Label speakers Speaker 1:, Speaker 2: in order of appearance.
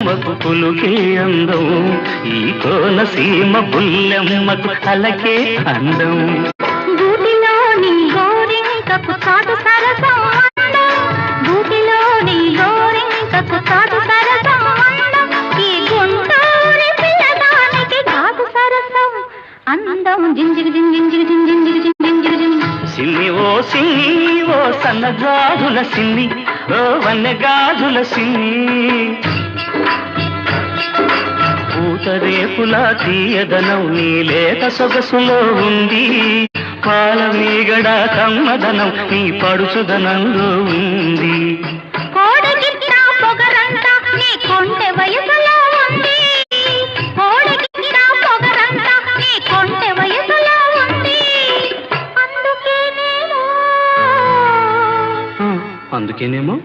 Speaker 1: బొమ్మకు పులుకే అందం, ఈ కోనసీమ బుల్లెమ్మకు అలకే అందం.
Speaker 2: గూటిలోని గోరింకకు చాటు సరసం అందం, గూటిలోని గోరింకకు చాటు సరసం అందం, ఈ గుంటూరి పిల్లదానికి కాదు సరసం అందం. జింజిగి జింజిగి జింజిగి జింజిగి
Speaker 1: సిన్ని ఓ సిన్ని ఓ సన్నగాజుల సిన్ని, ఓ వన్నెగాజుల సిన్ని, పూతరేపుల తీయదనం నీ లేత సొగసులో ఉంది, పాల మీగడ కమ్మదనం నీ పడుచుదనంలో ఉంది.
Speaker 2: కోడిగిట్ట పొగరంతా నీ కొంటె వయసులో ఉంది, కోడిగిట్ట పొగరంతా నీ కొంటె వయసులో ఉంది. అందుకేనేమో
Speaker 1: అందుకేనేమో